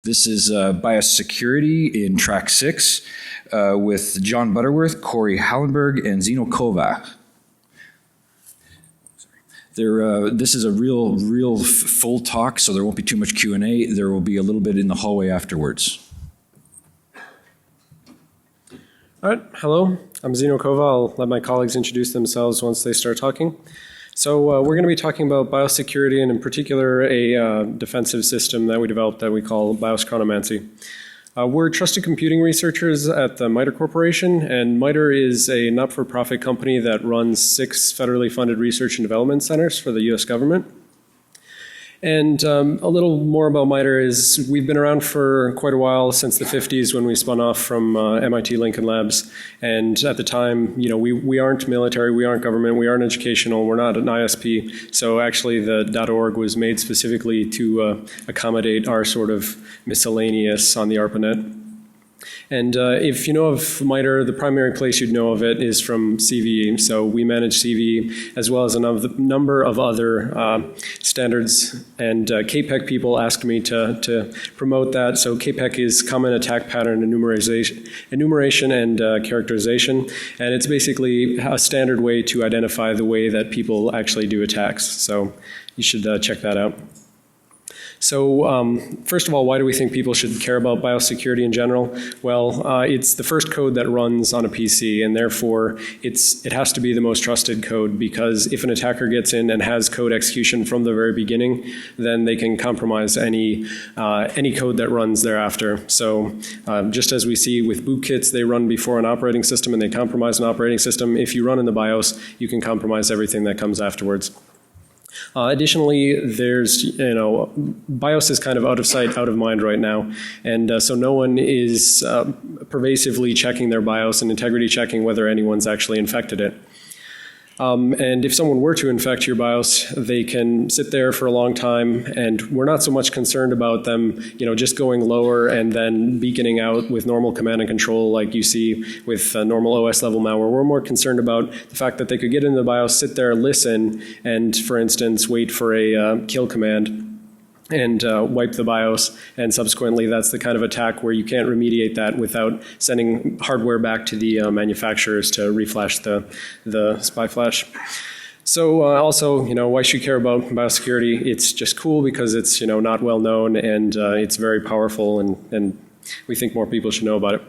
This is BIOS Security in Track 6 with John Butterworth, Corey Hallenberg, and Zeno Kovac. This is a real full talk, so there won't be too much Q&A. There will be a little bit in the hallway afterwards. All right, hello, I'm Zeno Kova. I'll let my colleagues introduce themselves once they start talking. So we're going to be talking about biosecurity and in particular a defensive system that we developed that we call BIOS Chronomancy. We're trusted computing researchers at the MITRE Corporation, and MITRE is a not-for-profit company that runs 6 federally funded research and development centers for the US government. And a little more about MITRE is we've been around for quite a while, since the 50s when we spun off from MIT Lincoln Labs. And at the time, you know, we aren't military, we aren't government, we aren't educational, we're not an ISP. So actually the .org was made specifically to accommodate our sort of miscellaneous on the ARPANET. And if you know of MITRE, the primary place you'd know of it is from CVE. So we manage CVE as well as a number of other standards. And KPEC people asked me to promote that. So KPEC is Common Attack Pattern Enumeration and Characterization. And it's basically a standard way to identify the way that people actually do attacks. So you should check that out. So first of all, why do we think people should care about biosecurity in general? Well, it's the first code that runs on a PC, and therefore it has to be the most trusted code, because if an attacker gets in and has code execution from the very beginning, then they can compromise any code that runs thereafter. So just as we see with bootkits, they run before an operating system and they compromise an operating system. If you run in the BIOS, you can compromise everything that comes afterwards. Additionally, there's, BIOS is kind of out of sight, out of mind right now. And so no one is pervasively checking their BIOS and integrity checking whether anyone's actually infected it. And if someone were to infect your BIOS, they can sit there for a long time, and we're not so much concerned about them, just going lower and then beaconing out with normal command and control like you see with normal OS level malware. We're more concerned about the fact that they could get into the BIOS, sit there, listen, and for instance, wait for a kill command and wipe the BIOS, and subsequently that's the kind of attack where you can't remediate that without sending hardware back to the manufacturers to reflash the spy flash. So also, why should you care about biosecurity? It's just cool because it's, not well known, and it's very powerful, and we think more people should know about it.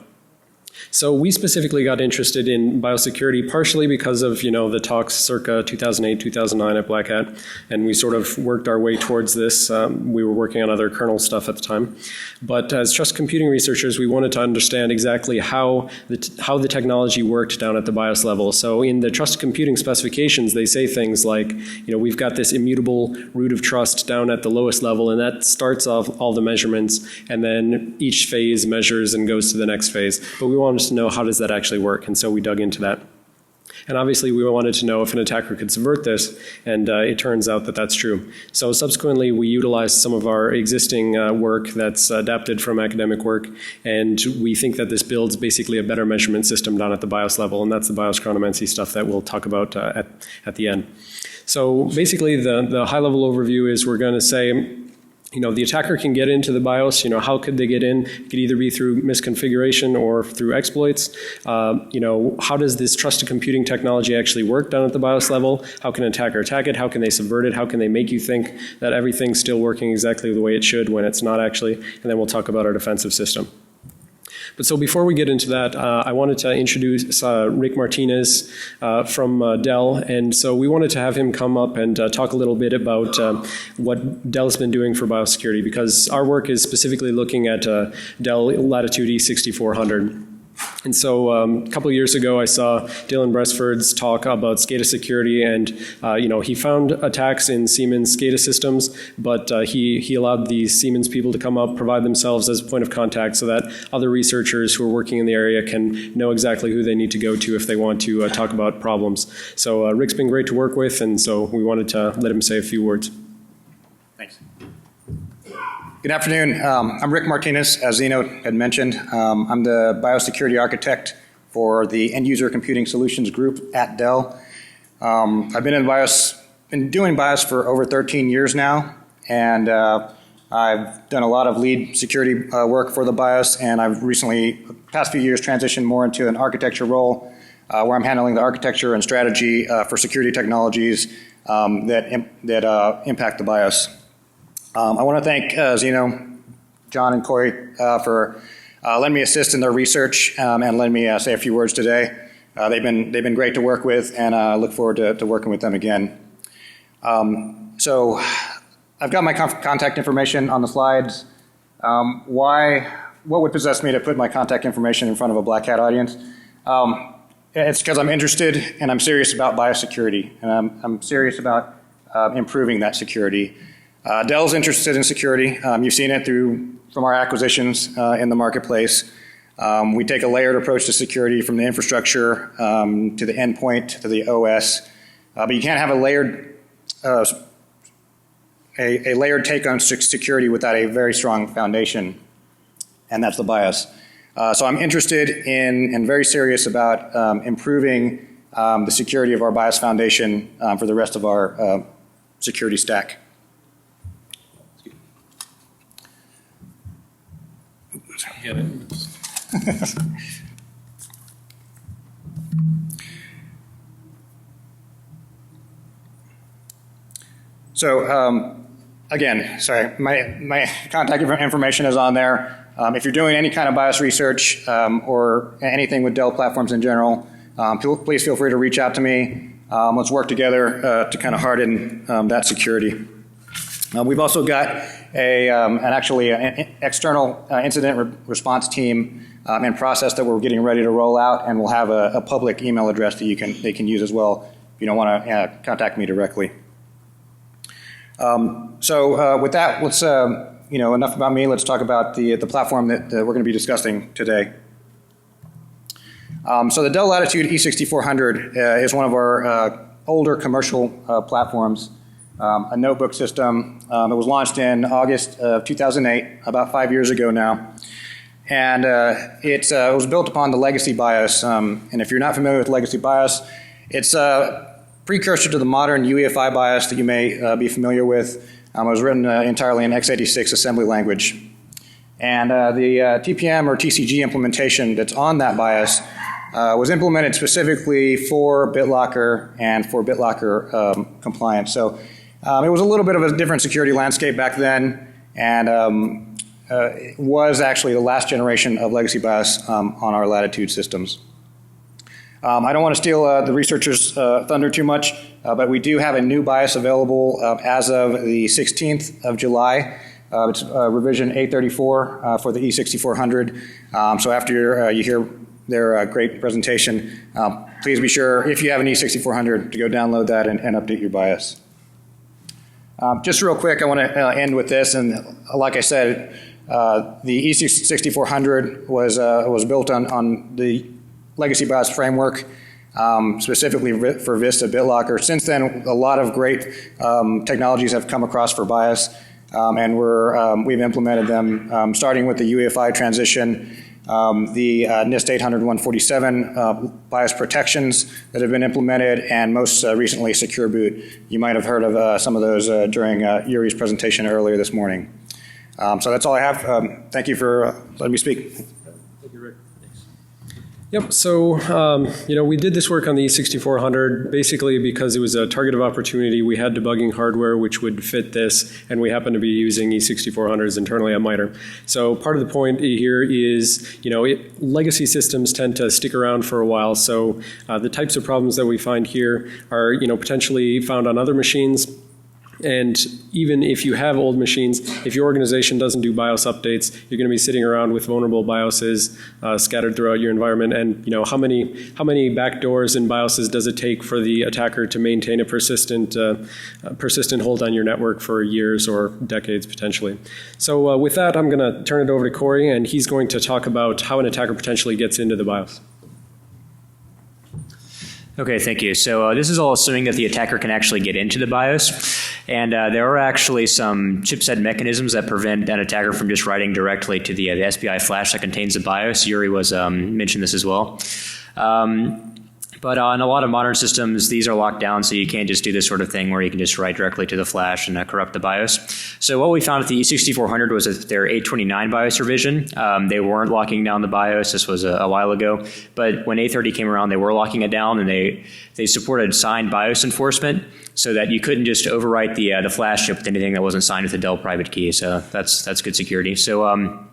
So we specifically got interested in biosecurity partially because of, the talks circa 2008, 2009 at BlackHat, and we sort of worked our way towards this. We were working on other kernel stuff at the time. But as trust computing researchers, we wanted to understand exactly how the technology worked down at the BIOS level. So in the trust computing specifications, they say things like, we've got this immutable root of trust down at the lowest level, and that starts off all the measurements, and then each phase measures and goes to the next phase. But we wanted to know, how does that actually work? And so we dug into that. And obviously we wanted to know if an attacker could subvert this, and it turns out that that's true. So subsequently we utilized some of our existing work that's adapted from academic work, and we think that this builds basically a better measurement system down at the BIOS level, and that's the BIOS Chronomancy stuff that we'll talk about at the end. So basically the high level overview is we're going to say, the attacker can get into the BIOS. How could they get in? It could either be through misconfiguration or through exploits. How does this trusted computing technology actually work down at the BIOS level? How can an attacker attack it? How can they subvert it? How can they make you think that everything's still working exactly the way it should when it's not actually? And then we'll talk about our defensive system. But so before we get into that, I wanted to introduce Rick Martinez from Dell. And so we wanted to have him come up and talk a little bit about what Dell's been doing for biosecurity, because our work is specifically looking at Dell Latitude E6400. And so a couple of years ago, I saw Dylan Bresford's talk about SCADA security, and he found attacks in Siemens SCADA systems, but he allowed the Siemens people to come up, provide themselves as a point of contact so that other researchers who are working in the area can know exactly who they need to go to if they want to talk about problems. So Rick's been great to work with, and so we wanted to let him say a few words. Thanks. Good afternoon. I'm Rick Martinez, as Zeno had mentioned. I'm the biosecurity architect for the End User Computing Solutions Group at Dell. I've been doing BIOS for over 13 years now, and I've done a lot of lead security work for the BIOS, and I've recently, past few years, transitioned more into an architecture role where I'm handling the architecture and strategy for security technologies that impact the BIOS. I want to thank Zeno, John, and Corey for letting me assist in their research and letting me say a few words today. They've been great to work with, and I look forward to working with them again. So I've got my contact information on the slides. What would possess me to put my contact information in front of a BlackHat audience? It's because I'm interested and I'm serious about biosecurity, and I'm serious about improving that security. Dell's interested in security. You've seen it from our acquisitions in the marketplace. We take a layered approach to security from the infrastructure to the endpoint to the OS, but you can't have a layered take on security without a very strong foundation, and that's the BIOS. So I'm interested in and very serious about improving the security of our BIOS foundation for the rest of our security stack. Get it. So again, sorry, my contact information is on there. If you're doing any kind of BIOS research or anything with Dell platforms in general, please feel free to reach out to me. Let's work together to kind of harden that security. We've also got an external incident response team and process that we're getting ready to roll out, and we'll have a public email address that they can use as well if you don't want to contact me directly. So with that, let's enough about me. Let's talk about the platform that we're going to be discussing today. So the Dell Latitude E6400 is one of our older commercial platforms, a notebook system. It was launched in August of 2008, about 5 years ago now. And it was built upon the legacy BIOS. And if you're not familiar with legacy BIOS, it's a precursor to the modern UEFI BIOS that you may be familiar with. It was written entirely in x86 assembly language. And the TPM or TCG implementation that's on that BIOS was implemented specifically for BitLocker and for BitLocker compliance. So it was a little bit of a different security landscape back then, and it was actually the last generation of legacy BIOS on our Latitude systems. I don't want to steal the researchers' thunder too much, but we do have a new BIOS available as of the 16th of July. It's revision 834 for the E6400. So after you hear their great presentation, please be sure, if you have an E6400, to go download that and update your BIOS. Just real quick, I want to end with this, and like I said, the E6400 was built on the legacy BIOS framework, specifically for Vista BitLocker. Since then, a lot of great technologies have come across for BIOS, and we've implemented them, starting with the UEFI transition, the NIST 800-147 BIOS protections that have been implemented, and most recently Secure Boot. You might have heard of some of those during Yuri's presentation earlier this morning. So that's all I have. Thank you for letting me speak. Thank you, Rick. Yep, so we did this work on the E6400 basically because it was a target of opportunity. We had debugging hardware which would fit this, and we happen to be using E6400s internally at MITRE. So part of the point here is, legacy systems tend to stick around for a while, so the types of problems that we find here are potentially found on other machines. And even if you have old machines, if your organization doesn't do BIOS updates, you're going to be sitting around with vulnerable BIOSes scattered throughout your environment. And how many backdoors and BIOSes does it take for the attacker to maintain a persistent hold on your network for years or decades potentially? So with that, I'm going to turn it over to Corey, and he's going to talk about how an attacker potentially gets into the BIOS. Okay, thank you. So this is all assuming that the attacker can actually get into the BIOS. And there are actually some chipset mechanisms that prevent an attacker from just writing directly to the SPI flash that contains the BIOS. Yuri mentioned this as well. But in a lot of modern systems, these are locked down, so you can't just do this sort of thing where you can just write directly to the flash and corrupt the BIOS. So what we found at the E6400 was that their 829 BIOS revision, they weren't locking down the BIOS. This was a while ago. But when 830 came around, they were locking it down, and they supported signed BIOS enforcement so that you couldn't just overwrite the flash chip with anything that wasn't signed with the Dell private key. So that's good security. So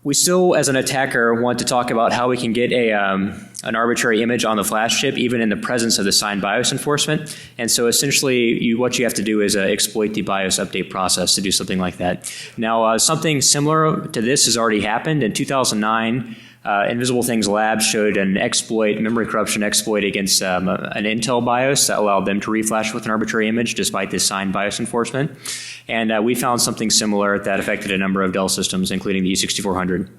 we still, as an attacker, want to talk about how we can get an arbitrary image on the flash chip, even in the presence of the signed BIOS enforcement. And so essentially, what you have to do is exploit the BIOS update process to do something like that. Now, something similar to this has already happened. In 2009, Invisible Things Labs showed an exploit, memory corruption exploit against an Intel BIOS that allowed them to reflash with an arbitrary image despite this signed BIOS enforcement. And we found something similar that affected a number of Dell systems, including the E6400.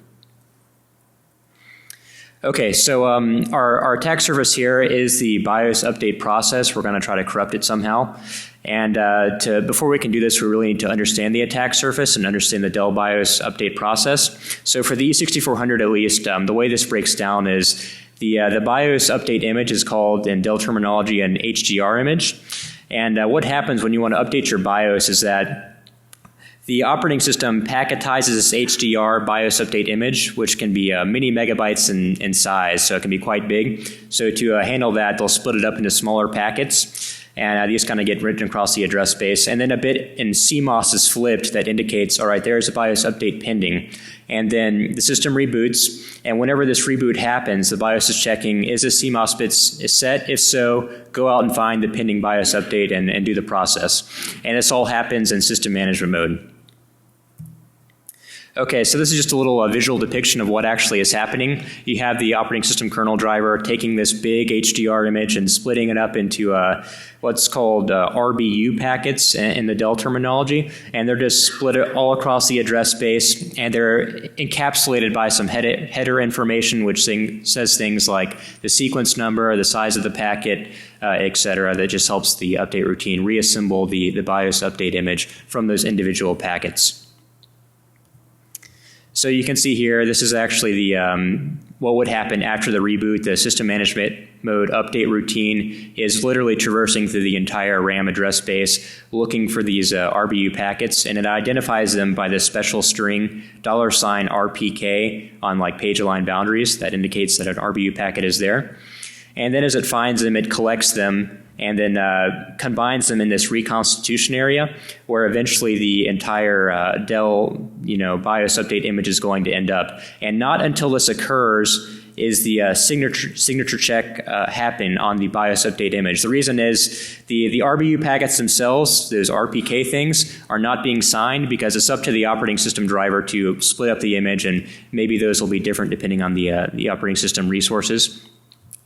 Okay, so our attack surface here is the BIOS update process. We're going to try to corrupt it somehow. And before we can do this, we really need to understand the attack surface and understand the Dell BIOS update process. So for the E6400 at least, the way this breaks down is the BIOS update image is called in Dell terminology an HDR image. And what happens when you want to update your BIOS is that the operating system packetizes this HDR BIOS update image, which can be many megabytes in size, so it can be quite big. So to handle that, they'll split it up into smaller packets, and these kind of get written across the address space. And then a bit in CMOS is flipped that indicates, all right, there's a BIOS update pending. And then the system reboots, and whenever this reboot happens, the BIOS is checking, is this CMOS bit set? If so, go out and find the pending BIOS update and do the process. And this all happens in system management mode. Okay, so this is just a little visual depiction of what actually is happening. You have the operating system kernel driver taking this big HDR image and splitting it up into what's called RBU packets in the Dell terminology, and they're just split all across the address space, and they're encapsulated by some header information which says things like the sequence number, the size of the packet, etc. That just helps the update routine reassemble the BIOS update image from those individual packets. So you can see here, this is actually the what would happen after the reboot. The system management mode update routine is literally traversing through the entire RAM address space, looking for these RBU packets, and it identifies them by this special string $RPK on like page align boundaries that indicates that an RBU packet is there. And then as it finds them, it collects them and then combines them in this reconstitution area, where eventually the entire Dell, BIOS update image is going to end up. And not until this occurs is the signature check happen on the BIOS update image. The reason is the RBU packets themselves, those RPK things, are not being signed because it's up to the operating system driver to split up the image, and maybe those will be different depending on the operating system resources.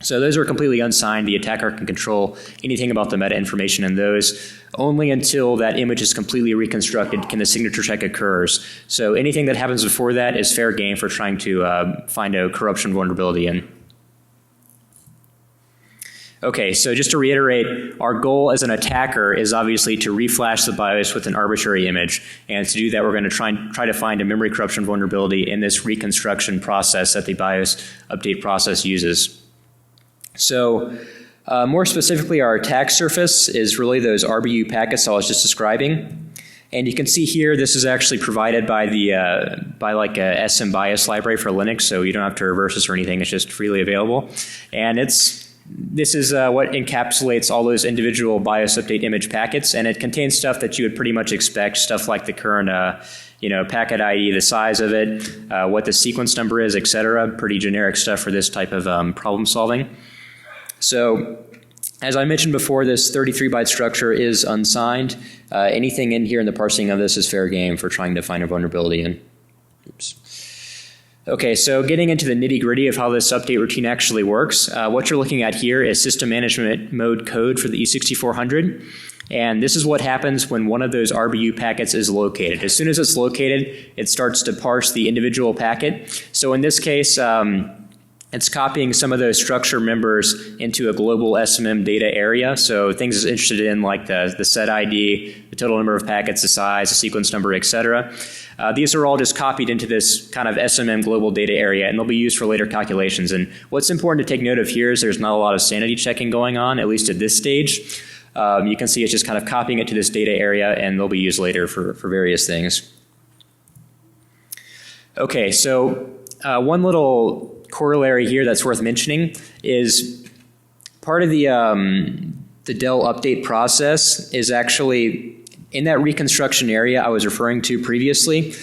So those are completely unsigned. The attacker can control anything about the meta information in those. Only until that image is completely reconstructed can the signature check occurs. So anything that happens before that is fair game for trying to find a corruption vulnerability in. Okay, so just to reiterate, our goal as an attacker is obviously to reflash the BIOS with an arbitrary image. And to do that, we're going to try to find a memory corruption vulnerability in this reconstruction process that the BIOS update process uses. So more specifically, our attack surface is really those RBU packets I was just describing. And you can see here, this is actually provided by like a SM BIOS library for Linux, so you don't have to reverse this or anything. It's just freely available. And this is what encapsulates all those individual BIOS update image packets, and it contains stuff that you would pretty much expect, stuff like the current packet ID, the size of it, what the sequence number is, etc. Pretty generic stuff for this type of problem solving. So, as I mentioned before, this 33-byte structure is unsigned. Anything in here in the parsing of this is fair game for trying to find a vulnerability in. Oops. Okay, so getting into the nitty-gritty of how this update routine actually works, what you're looking at here is system management mode code for the E6400. And this is what happens when one of those RBU packets is located. As soon as it's located, it starts to parse the individual packet. So in this case, It's copying some of those structure members into a global SMM data area. So things it's interested in, like the set ID, the total number of packets, the size, the sequence number, etc. These are all just copied into this kind of SMM global data area, and they'll be used for later calculations. And what's important to take note of here is there's not a lot of sanity checking going on, at least at this stage. You can see it's just kind of copying it to this data area, and they'll be used later for various things. Okay, so one little corollary here that's worth mentioning is part of the Dell update process is actually in that reconstruction area I was referring to previously.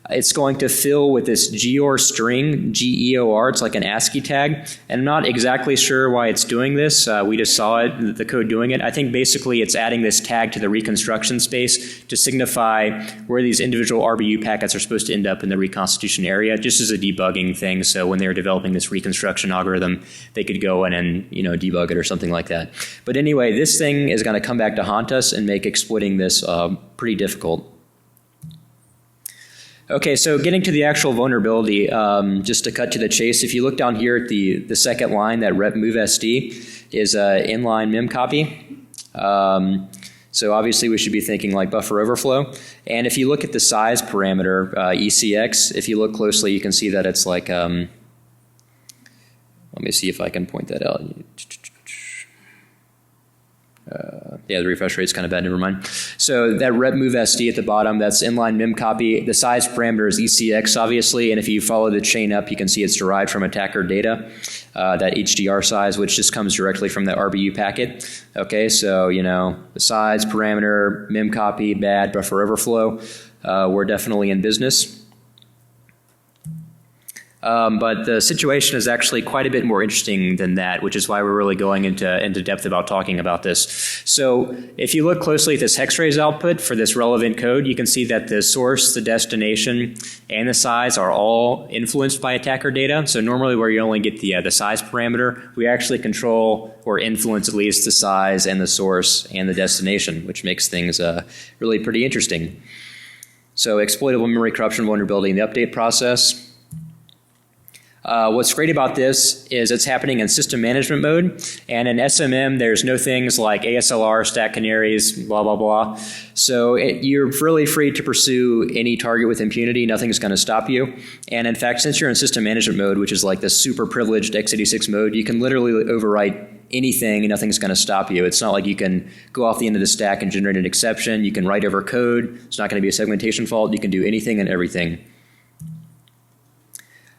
It's going to fill with this GEOR string, GEOR, it's like an ASCII tag, and I'm not exactly sure why it's doing this. We just saw it, the code doing it. I think basically it's adding this tag to the reconstruction space to signify where these individual RBU packets are supposed to end up in the reconstitution area, just as a debugging thing. So when they were developing this reconstruction algorithm, they could go in and debug it or something like that. But anyway, this thing is going to come back to haunt us and make exploiting this pretty difficult. Okay, so getting to the actual vulnerability, just to cut to the chase, if you look down here at the second line, that rep move SD is inline mem copy. So obviously we should be thinking like buffer overflow. And if you look at the size parameter, ECX, if you look closely, you can see that it's like, let me see if I can point that out. Yeah, the refresh rate's kind of bad, never mind. So that rep move SD at the bottom, that's inline mem copy. The size parameter is ECX, obviously, and if you follow the chain up, you can see it's derived from attacker data, that HDR size, which just comes directly from the RBU packet. Okay, so, the size parameter, mem copy, bad, buffer overflow, we're definitely in business. But the situation is actually quite a bit more interesting than that, which is why we're really going into depth about talking about this. So if you look closely at this hex raise output for this relevant code, you can see that the source, the destination, and the size are all influenced by attacker data. So normally where you only get the size parameter, we actually control or influence at least the size and the source and the destination, which makes things really pretty interesting. So exploitable memory corruption vulnerability in the update process. What's great about this is it's happening in system management mode, and in SMM there's no things like ASLR, stack canaries, blah, blah, blah. So you're really free to pursue any target with impunity. Nothing's going to stop you. And in fact, since you're in system management mode, which is like the super privileged x86 mode, you can literally overwrite anything and nothing's going to stop you. It's not like you can go off the end of the stack and generate an exception. You can write over code. It's not going to be a segmentation fault. You can do anything and everything.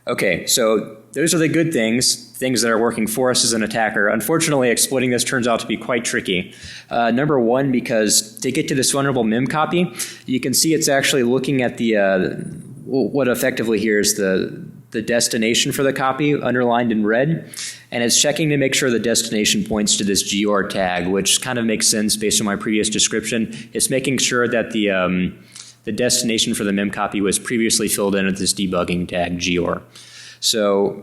Okay, so those are the good things that are working for us as an attacker. Unfortunately, exploiting this turns out to be quite tricky. Number one, because to get to this vulnerable mem copy, you can see it's actually looking at the what effectively here is the destination for the copy underlined in red, and it's checking to make sure the destination points to this GEOR tag, which kind of makes sense based on my previous description. It's making sure that the destination for the mem copy was previously filled in with this debugging tag GEOR. So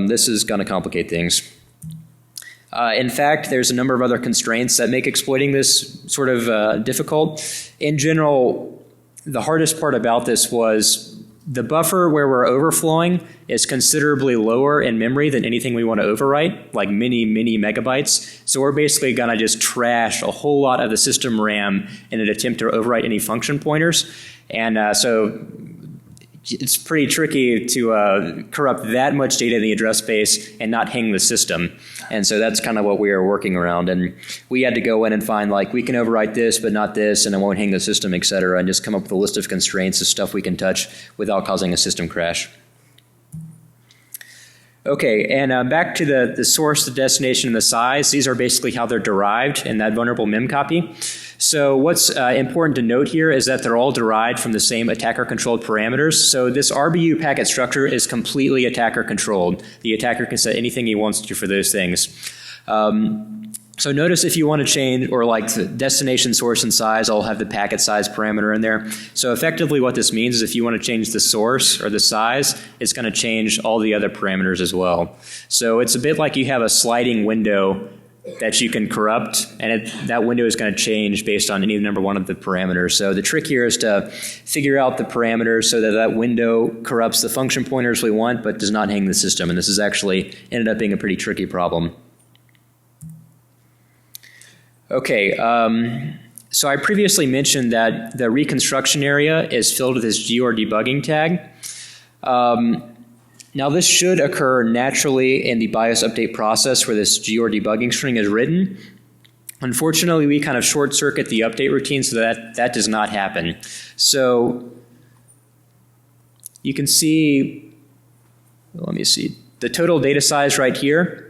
this is going to complicate things. In fact, there's a number of other constraints that make exploiting this sort of difficult. In general, the hardest part about this was the buffer where we're overflowing is considerably lower in memory than anything we want to overwrite, like many megabytes. So we're basically going to just trash a whole lot of the system RAM in an attempt to overwrite any function pointers. And so it's pretty tricky to corrupt that much data in the address space and not hang the system. And so that's kind of what we are working around. And we had to go in and find, like, we can overwrite this but not this, and it won't hang the system, et cetera, and just come up with a list of constraints of stuff we can touch without causing a system crash. Okay, and back to the source, the destination, and the size. These are basically how they're derived in that vulnerable mem copy. So what's important to note here is that they're all derived from the same attacker-controlled parameters. So this RBU packet structure is completely attacker-controlled. The attacker can set anything he wants to for those things. So notice if you want to change, or like the destination, source, and size all have the packet size parameter in there. So effectively what this means is if you want to change the source or the size, it's going to change all the other parameters as well. So it's a bit like you have a sliding window that you can corrupt, and that window is going to change based on any number one of the parameters. So the trick here is to figure out the parameters so that that window corrupts the function pointers we want but does not hang the system, and this has actually ended up being a pretty tricky problem. Okay, so I previously mentioned that the reconstruction area is filled with this GR debugging tag. Now this should occur naturally in the BIOS update process where this GR debugging string is written. Unfortunately, we kind of short circuit the update routine so that does not happen. So you can see, let me see, the total data size right here.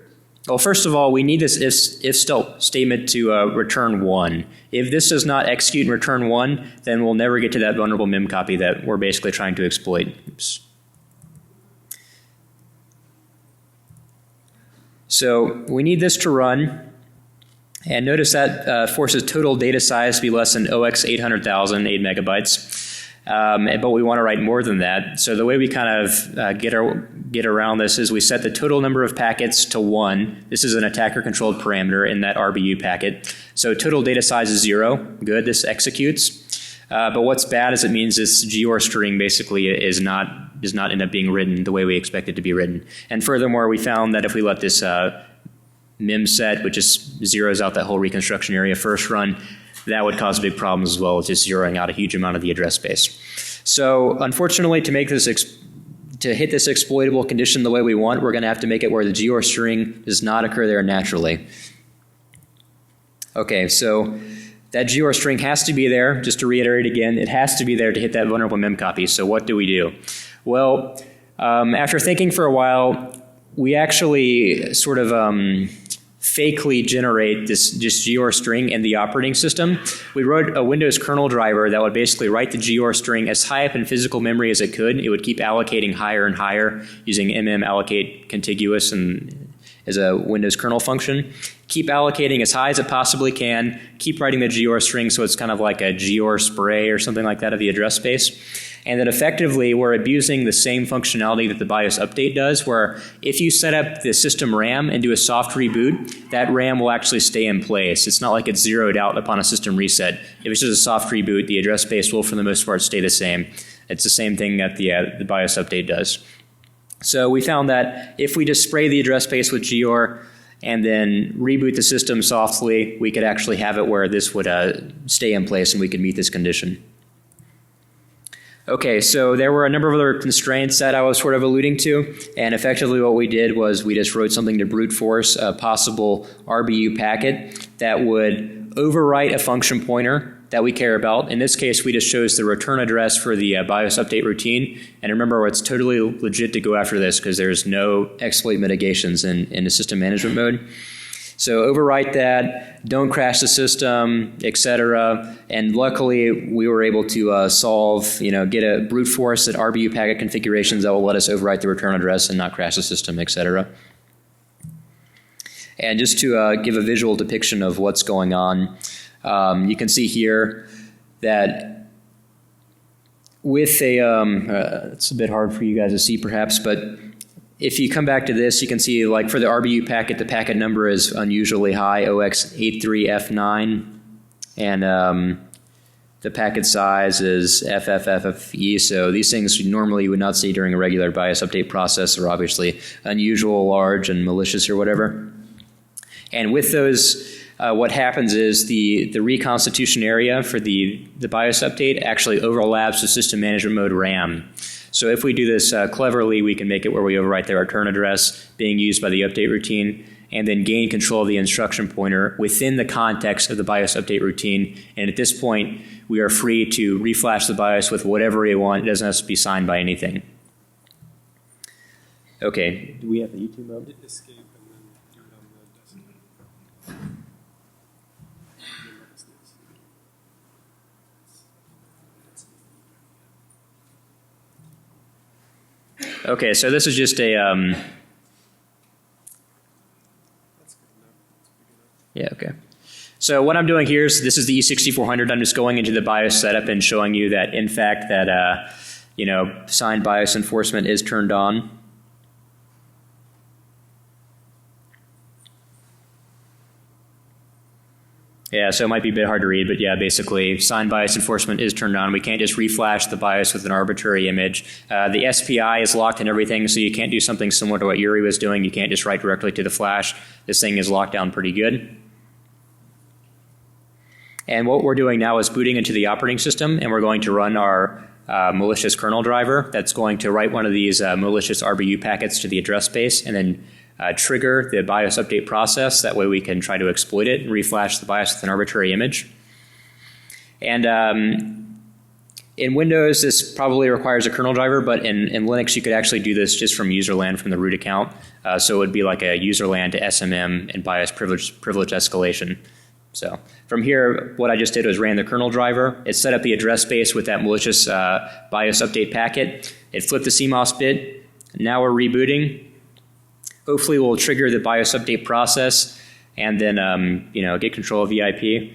Well, first of all, we need this if statement to return 1. If this does not execute and return 1, then we'll never get to that vulnerable mem copy that we're basically trying to exploit. Oops. So we need this to run, and notice that forces total data size to be less than 800,000, 8 megabytes. But we want to write more than that. So the way we kind of get around this is we set the total number of packets to 1. This is an attacker-controlled parameter in that RBU packet. So total data size is 0. Good, this executes. But what's bad is it means this GOR string basically does not end up being written the way we expect it to be written. And furthermore, we found that if we let this mem set, which just zeroes out that whole reconstruction area, first run, that would cause big problems as well, with just zeroing out a huge amount of the address space. So unfortunately, to make this to hit this exploitable condition the way we want, we're going to have to make it where the GOR string does not occur there naturally. Okay, so that GOR string has to be there. Just to reiterate again, it has to be there to hit that vulnerable mem copy. So what do we do? Well, after thinking for a while, we actually sort of fakely generate this GOR string in the operating system. We wrote a Windows kernel driver that would basically write the GOR string as high up in physical memory as it could. It would keep allocating higher and higher using allocate contiguous and as a Windows kernel function. Keep allocating as high as it possibly can. Keep writing the GOR string so it's kind of like a GOR spray or something like that of the address space. And then effectively we're abusing the same functionality that the BIOS update does, where if you set up the system RAM and do a soft reboot, that RAM will actually stay in place. It's not like it's zeroed out upon a system reset. If it's just a soft reboot, the address space will for the most part stay the same. It's the same thing that the BIOS update does. So we found that if we just spray the address space with GOR and then reboot the system softly, we could actually have it where this would stay in place and we could meet this condition. Okay, so there were a number of other constraints that I was sort of alluding to, and effectively what we did was we just wrote something to brute force a possible RBU packet that would overwrite a function pointer that we care about. In this case, we just chose the return address for the BIOS update routine. And remember, it's totally legit to go after this because there's no exploit mitigations in the system management mode. So overwrite that, don't crash the system, etc. And luckily, we were able to solve, get a brute force at RBU packet configurations that will let us overwrite the return address and not crash the system, etc. And just to give a visual depiction of what's going on, you can see here that with a, it's a bit hard for you guys to see perhaps, but if you come back to this, you can see like for the RBU packet, the packet number is unusually high, OX83F9, and the packet size is FFFFE, so these things normally you would not see during a regular BIOS update process. They're obviously unusual, large, and malicious or whatever. And with those, what happens is the reconstitution area for the BIOS update actually overlaps the system management mode RAM. So if we do this cleverly, we can make it where we overwrite the return address being used by the update routine and then gain control of the instruction pointer within the context of the BIOS update routine. And at this point, we are free to reflash the BIOS with whatever we want. It doesn't have to be signed by anything. Okay, do we have the YouTube mode? Escape and then do it on the desktop. Okay, so this is just a, yeah, okay. So what I'm doing here is this is the E6400. I'm just going into the BIOS setup and showing you that in fact that, signed BIOS enforcement is turned on. Yeah, so it might be a bit hard to read, but yeah, basically sign BIOS enforcement is turned on. We can't just reflash the BIOS with an arbitrary image. The SPI is locked and everything, so you can't do something similar to what Yuri was doing. You can't just write directly to the flash. This thing is locked down pretty good. And what we're doing now is booting into the operating system, and we're going to run our malicious kernel driver that's going to write one of these malicious RBU packets to the address space and then trigger the BIOS update process. That way we can try to exploit it and reflash the BIOS with an arbitrary image. And in Windows, this probably requires a kernel driver, but in Linux, you could actually do this just from userland from the root account. So it would be like a userland to SMM and BIOS privilege escalation. So from here, what I just did was ran the kernel driver. It set up the address space with that malicious BIOS update packet. It flipped the CMOS bit. Now we're rebooting. Hopefully we'll trigger the BIOS update process and then get control of VIP.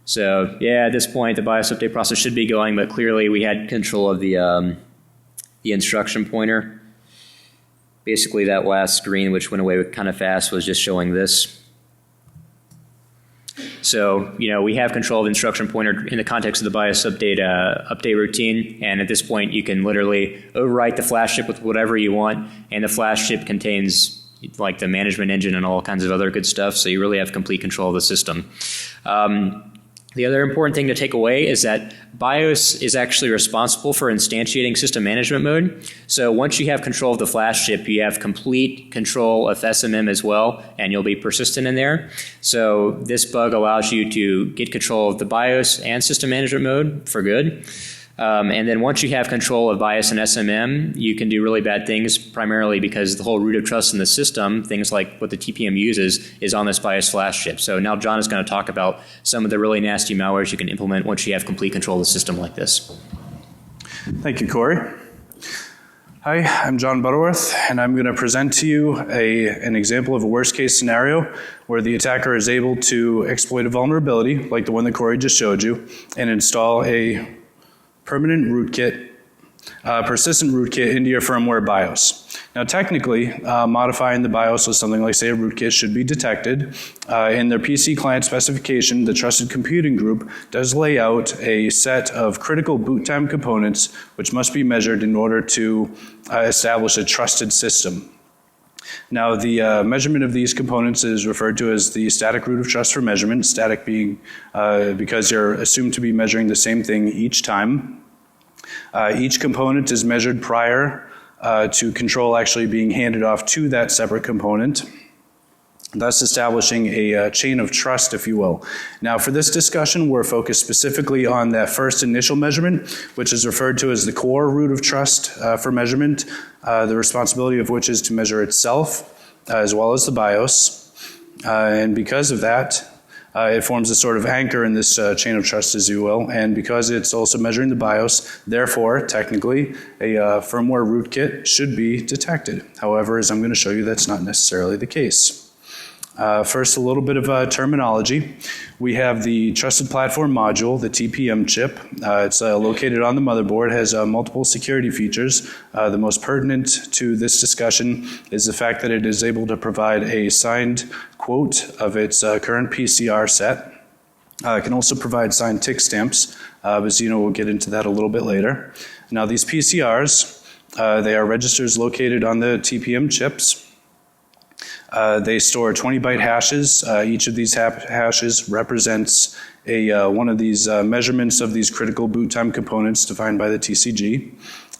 So yeah, at this point the BIOS update process should be going, but clearly we had control of the instruction pointer. Basically that last screen, which went away kind of fast, was just showing this. So, we have control of the instruction pointer in the context of the BIOS update routine, and at this point you can literally overwrite the flash chip with whatever you want, and the flash chip contains like the management engine and all kinds of other good stuff, so you really have complete control of the system. The other important thing to take away is that BIOS is actually responsible for instantiating system management mode. So once you have control of the flash chip, you have complete control of SMM as well, and you'll be persistent in there. So this bug allows you to get control of the BIOS and system management mode for good. And then once you have control of BIOS and SMM, you can do really bad things, primarily because the whole root of trust in the system, things like what the TPM uses, is on this BIOS flash chip. So now John is going to talk about some of the really nasty malwares you can implement once you have complete control of the system like this. Thank you, Corey. Hi, I'm John Butterworth, and I'm going to present to you an example of a worst-case scenario where the attacker is able to exploit a vulnerability, like the one that Corey just showed you, and install a permanent rootkit, persistent rootkit into your firmware BIOS. Now technically, modifying the BIOS with something like, say, a rootkit should be detected. In their PC client specification, the Trusted Computing Group does lay out a set of critical boot time components which must be measured in order to establish a trusted system. Now, the measurement of these components is referred to as the static root of trust for measurement, static being because you're assumed to be measuring the same thing each time. Each component is measured prior to control actually being handed off to that separate component, thus establishing a chain of trust, if you will. Now, for this discussion, we're focused specifically on that first initial measurement, which is referred to as the core root of trust for measurement, the responsibility of which is to measure itself as well as the BIOS. And because of that, it forms a sort of anchor in this chain of trust, as you will, and because it's also measuring the BIOS, therefore, technically, a firmware rootkit should be detected. However, as I'm going to show you, that's not necessarily the case. First, a little bit of terminology. We have the Trusted Platform Module, the TPM chip. It's located on the motherboard, has multiple security features. The most pertinent to this discussion is the fact that it is able to provide a signed quote of its current PCR set. It can also provide signed tick stamps, but Zeno will get into that a little bit later. Now, these PCRs, they are registers located on the TPM chips. They store 20-byte hashes. Each of these hashes represents one of these measurements of these critical boot time components defined by the TCG.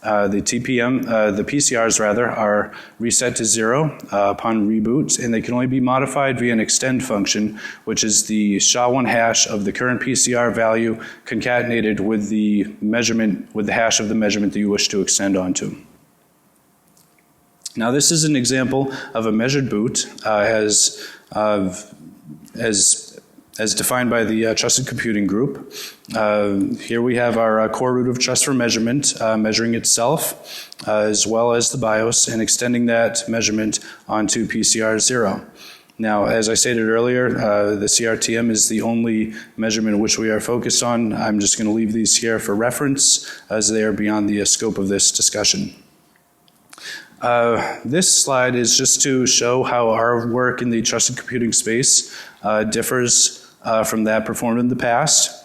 The PCRs rather, are reset to 0 upon reboot, and they can only be modified via an extend function, which is the SHA-1 hash of the current PCR value concatenated with the hash of the measurement that you wish to extend onto. Now, this is an example of a measured boot as defined by the Trusted Computing Group. Here we have our core root of trust for measurement, measuring itself as well as the BIOS and extending that measurement onto PCR 0. Now, as I stated earlier, the CRTM is the only measurement which we are focused on. I'm just going to leave these here for reference as they are beyond the scope of this discussion. This slide is just to show how our work in the trusted computing space differs from that performed in the past.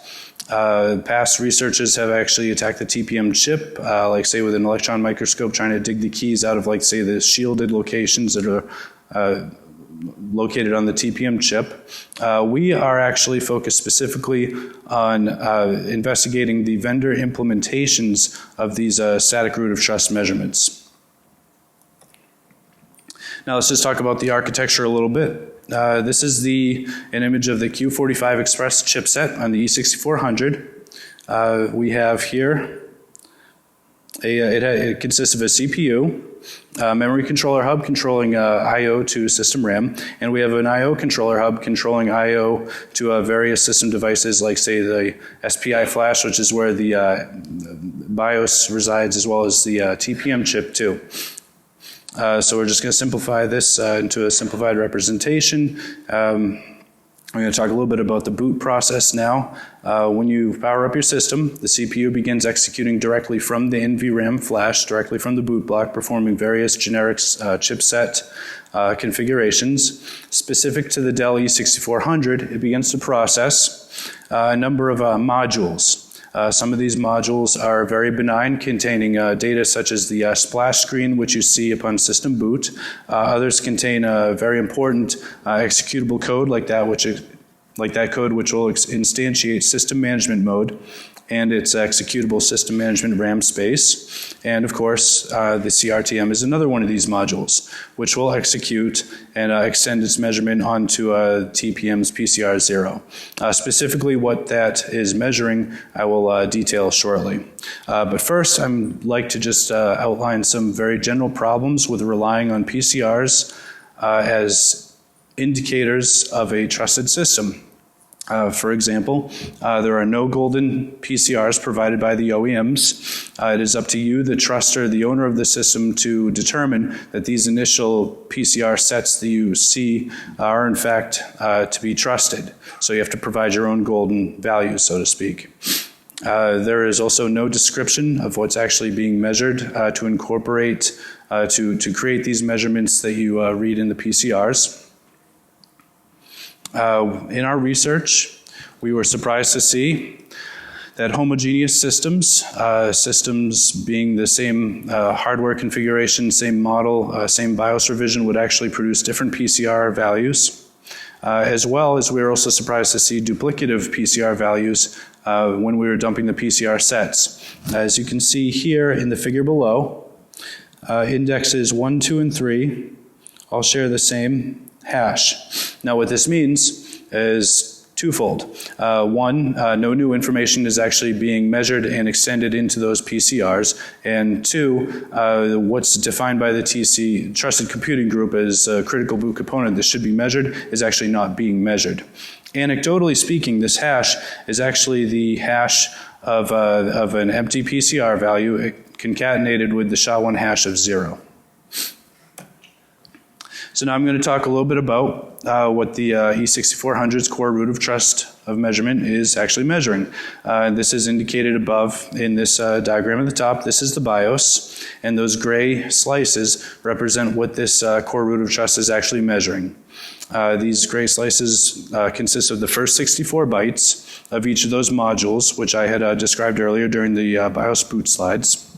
Past researchers have actually attacked the TPM chip, like say with an electron microscope, trying to dig the keys out of, like say, the shielded locations that are located on the TPM chip. We are actually focused specifically on investigating the vendor implementations of these static root of trust measurements. Now let's just talk about the architecture a little bit. This is an image of the Q45 Express chipset on the E6400. We have here, it consists of a CPU, memory controller hub controlling I/O to system RAM, and we have an I/O controller hub controlling I/O to various system devices like say the SPI flash, which is where the BIOS resides, as well as the TPM chip too. So we're just going to simplify this into a simplified representation. I'm going to talk a little bit about the boot process now. When you power up your system, the CPU begins executing directly from the NVRAM flash, directly from the boot block, performing various generic chipset configurations. Specific to the Dell E6400, it begins to process a number of modules. Some of these modules are very benign, containing data such as the splash screen, which you see upon system boot. Others contain very important executable code, like that code which will instantiate system management mode and its executable system management RAM space. And of course, the CRTM is another one of these modules, which will execute and extend its measurement onto TPM's PCR0. Specifically what that is measuring, I will detail shortly. But first, I'd like to just outline some very general problems with relying on PCRs as indicators of a trusted system. For example, there are no golden PCRs provided by the OEMs. It is up to you, the truster, the owner of the system, to determine that these initial PCR sets that you see are in fact to be trusted. So you have to provide your own golden value, so to speak. There is also no description of what's actually being measured to incorporate, to create these measurements that you read in the PCRs. In our research, we were surprised to see that homogeneous systems, systems being the same hardware configuration, same model, same BIOS revision, would actually produce different PCR values. As well as we were also surprised to see duplicative PCR values when we were dumping the PCR sets. As you can see here in the figure below, indexes 1, 2, and 3 all share the same hash. Now what this means is twofold. One, no new information is actually being measured and extended into those PCRs. And two, what's defined by the TC Trusted Computing Group as a critical boot component that should be measured is actually not being measured. Anecdotally speaking, this hash is actually the hash of an empty PCR value concatenated with the SHA-1 hash of 0. So now I'm going to talk a little bit about what the E6400's core root of trust of measurement is actually measuring. This is indicated above in this diagram at the top. This is the BIOS, and those gray slices represent what this core root of trust is actually measuring. These gray slices consist of the first 64 bytes of each of those modules, which I had described earlier during the BIOS boot slides.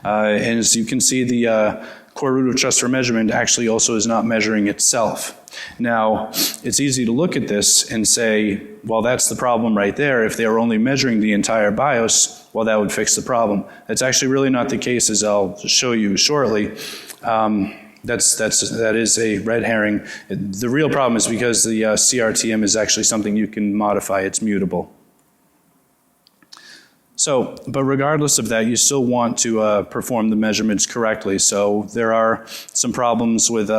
And as you can see, the core root of trust for measurement actually also is not measuring itself. Now, it's easy to look at this and say, well, that's the problem right there. If they were only measuring the entire BIOS, well, that would fix the problem. That's actually really not the case, as I'll show you shortly. That is a red herring. The real problem is because the CRTM is actually something you can modify. It's mutable. So, but regardless of that, you still want to perform the measurements correctly. So there are some problems with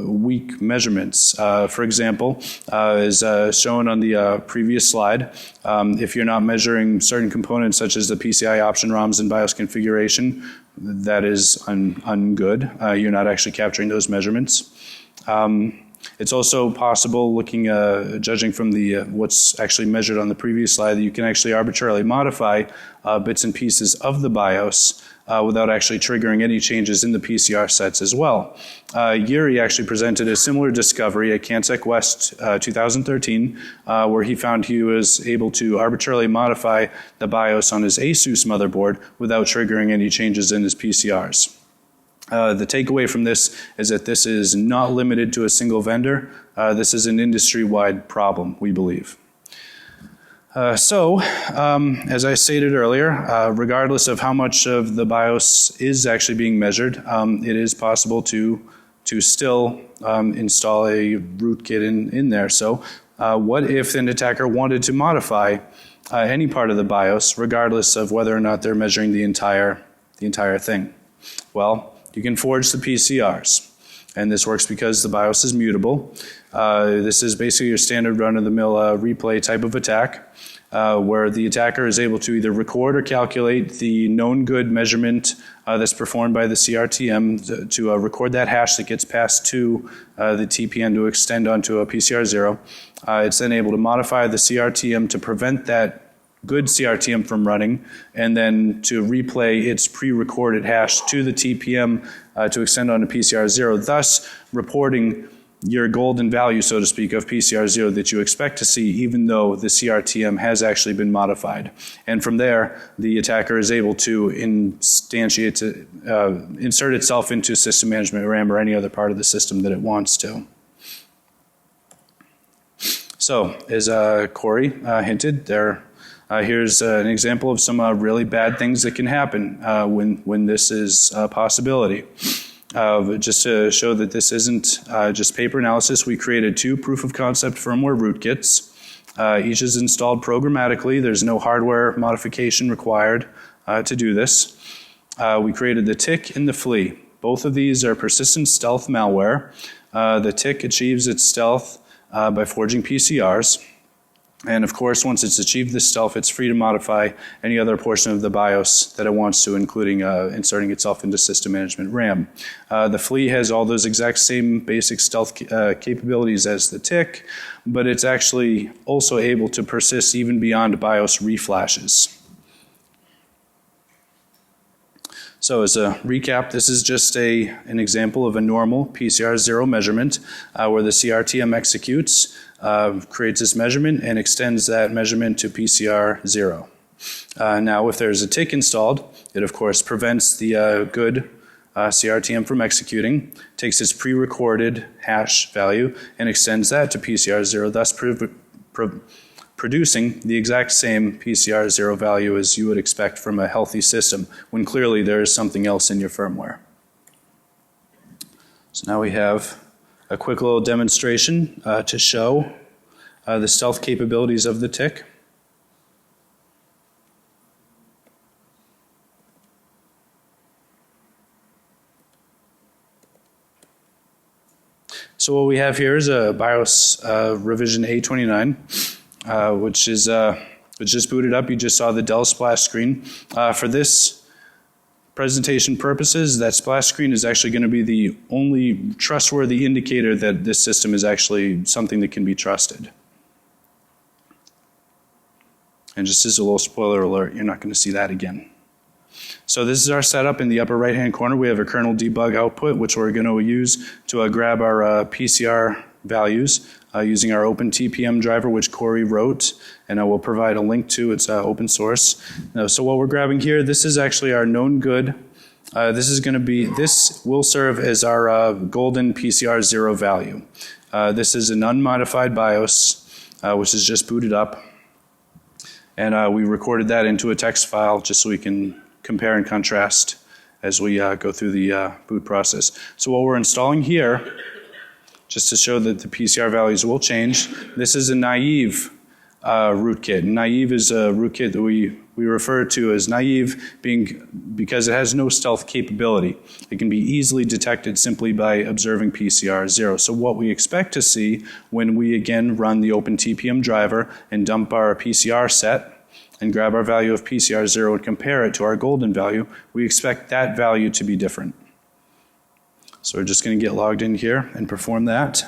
weak measurements. For example, as shown on the previous slide, if you're not measuring certain components such as the PCI option ROMs and BIOS configuration, that is ungood. You're not actually capturing those measurements. It's also possible, judging from the what's actually measured on the previous slide, that you can actually arbitrarily modify bits and pieces of the BIOS without actually triggering any changes in the PCR sets as well. Yuri actually presented a similar discovery at CanSec West 2013, where he found he was able to arbitrarily modify the BIOS on his ASUS motherboard without triggering any changes in his PCRs. The takeaway from this is that this is not limited to a single vendor. This is an industry-wide problem, we believe. As I stated earlier, regardless of how much of the BIOS is actually being measured, it is possible to still install a rootkit in there. So what if an attacker wanted to modify any part of the BIOS, regardless of whether or not they're measuring the entire thing? Well, you can forge the PCRs. And this works because the BIOS is mutable. This is basically your standard run-of-the-mill replay type of attack, where the attacker is able to either record or calculate the known good measurement that's performed by the CRTM to record that hash that gets passed to the TPM to extend onto a PCR0. It's then able to modify the CRTM to prevent that good CRTM from running, and then to replay its pre-recorded hash to the TPM to extend on to PCR0, thus reporting your golden value, so to speak, of PCR0 that you expect to see, even though the CRTM has actually been modified. And from there, the attacker is able to insert itself into system management RAM or any other part of the system that it wants to. So, as Corey hinted, here's an example of some really bad things that can happen when this is a possibility. Just to show that this isn't just paper analysis, we created 2 proof-of-concept firmware rootkits. Each is installed programmatically. There's no hardware modification required to do this. We created the tick and the flea. Both of these are persistent stealth malware. The tick achieves its stealth by forging PCRs. And of course, once it's achieved this stealth, it's free to modify any other portion of the BIOS that it wants to, including inserting itself into system management RAM. The flea has all those exact same basic stealth capabilities as the tick, but it's actually also able to persist even beyond BIOS reflashes. So as a recap, this is just an example of a normal PCR0 measurement where the CRTM executes, creates this measurement, and extends that measurement to PCR0. Now, if there's a tick installed, it of course prevents the good CRTM from executing, takes its pre-recorded hash value, and extends that to PCR0, thus producing the exact same PCR0 value as you would expect from a healthy system, when clearly there is something else in your firmware. So now we have a quick little demonstration to show the stealth capabilities of the tick. So what we have here is a BIOS revision A29, which just booted up. You just saw the Dell splash screen. For this presentation purposes, that splash screen is actually going to be the only trustworthy indicator that this system is actually something that can be trusted. And just as a little spoiler alert, you're not going to see that again. So this is our setup. In the upper right hand corner we have a kernel debug output, which we're going to use to grab our PCR values using our open TPM driver, which Corey wrote, and I will provide a link to. It's open source. So what we're grabbing here, this is actually our known good. This will serve as our golden PCR0 value. This is an unmodified BIOS, which is just booted up, and we recorded that into a text file just so we can compare and contrast as we go through the boot process. So what we're installing here, just to show that the PCR values will change, this is a naive rootkit. Naive is a rootkit that we refer to as naive because it has no stealth capability. It can be easily detected simply by observing PCR0. So what we expect to see when we again run the open TPM driver and dump our PCR set and grab our value of PCR0 and compare it to our golden value, we expect that value to be different. So we're just going to get logged in here and perform that.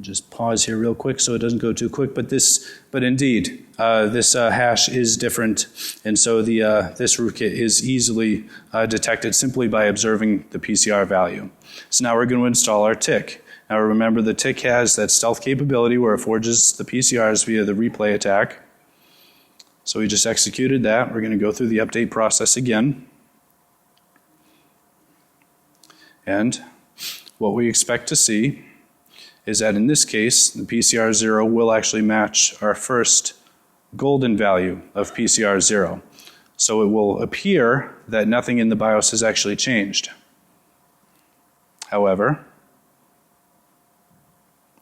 Just pause here real quick so it doesn't go too quick, but indeed, this hash is different, and so this rootkit is easily detected simply by observing the PCR value. So now we're going to install our tick. Now remember, the tick has that stealth capability where it forges the PCRs via the replay attack. So we just executed that. We're going to go through the update process again. And what we expect to see is that in this case, the PCR 0 will actually match our first golden value of PCR 0. So it will appear that nothing in the BIOS has actually changed. However,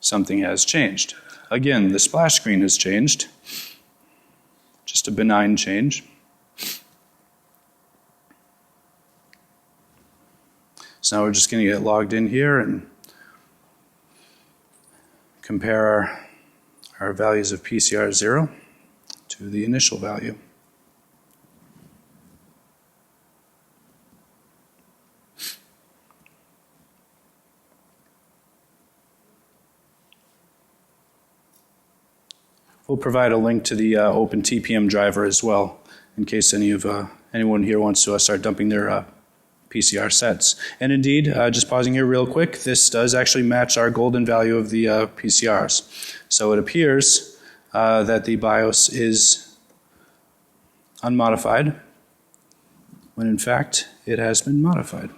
something has changed. Again, the splash screen has changed. Just a benign change. So now we're just going to get logged in here and compare our values of PCR 0 to the initial value. We'll provide a link to the Open TPM driver as well, in case anyone here wants to start dumping their PCR sets. And indeed, just pausing here real quick, this does actually match our golden value of the PCRs. So it appears that the BIOS is unmodified, when in fact it has been modified.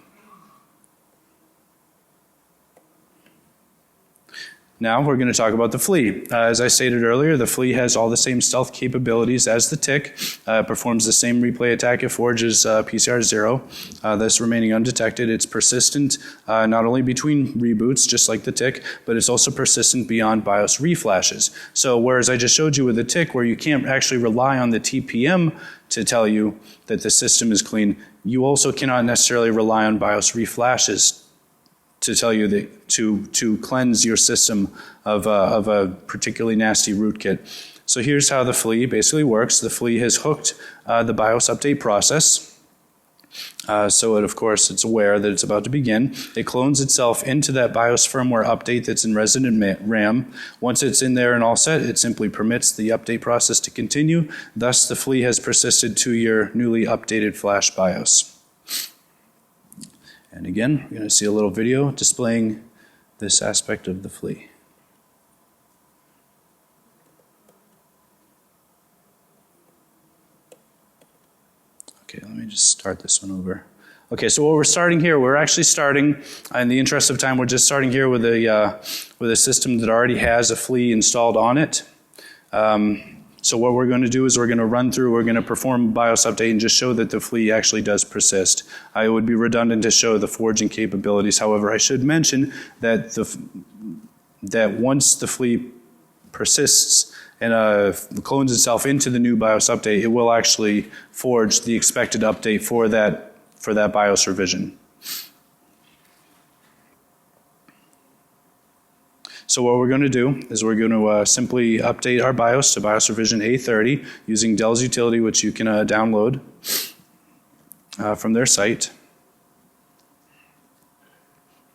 Now we're going to talk about the flea. As I stated earlier, the flea has all the same stealth capabilities as the tick. Performs the same replay attack. It forges PCR 0. That's remaining undetected. It's persistent not only between reboots, just like the tick, but it's also persistent beyond BIOS reflashes. So whereas I just showed you with the tick where you can't actually rely on the TPM to tell you that the system is clean, you also cannot necessarily rely on BIOS reflashes to tell you that to cleanse your system of a particularly nasty rootkit. So here's how the flea basically works. The flea has hooked the BIOS update process. So of course it's aware that it's about to begin. It clones itself into that BIOS firmware update that's in resident RAM. Once it's in there and all set, it simply permits the update process to continue. Thus the flea has persisted to your newly updated flash BIOS. And again, we're going to see a little video displaying this aspect of the flea. Okay, let me just start this one over. Okay, so what we're starting here, we're actually starting, in the interest of time, we're just starting here with a system that already has a flea installed on it. So what we're going to do is we're going to perform a BIOS update and just show that the flea actually does persist. It would be redundant to show the forging capabilities. However, I should mention that once the flea persists and clones itself into the new BIOS update, it will actually forge the expected update for that BIOS revision. So what we're going to do is we're going to simply update our BIOS to BIOS revision A30 using Dell's utility, which you can download from their site.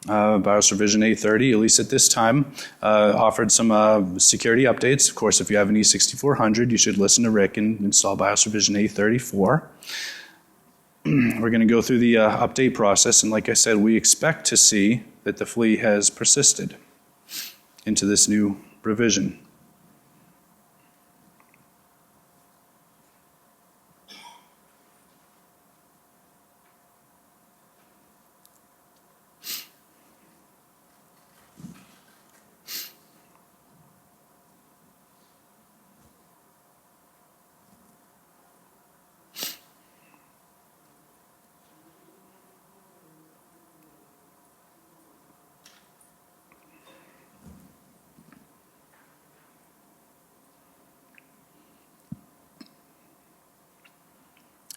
BIOS revision A30, at least at this time, offered some security updates. Of course, if you have an E6400, you should listen to Rick and install BIOS revision A34. We're going to go through the update process, and like I said, we expect to see that the flea has persisted into this new revision.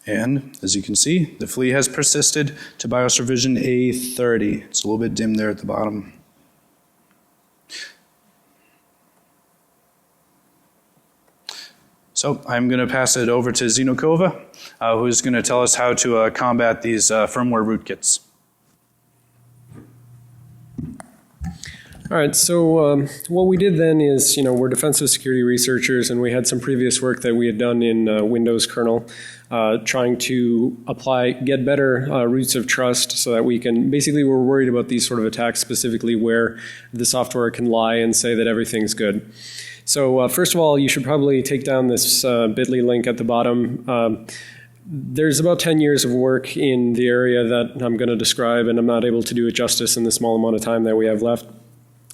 And as you can see, the flea has persisted to BIOS revision A30. It's a little bit dim there at the bottom. So I'm going to pass it over to Zinokova, who's going to tell us how to combat these firmware rootkits. All right, so what we did then is, we're defensive security researchers, and we had some previous work that we had done in Windows kernel, trying to get better roots of trust so that we can, basically we're worried about these sort of attacks, specifically where the software can lie and say that everything's good. So first of all, you should probably take down this bit.ly link at the bottom. There's about 10 years of work in the area that I'm going to describe, and I'm not able to do it justice in the small amount of time that we have left.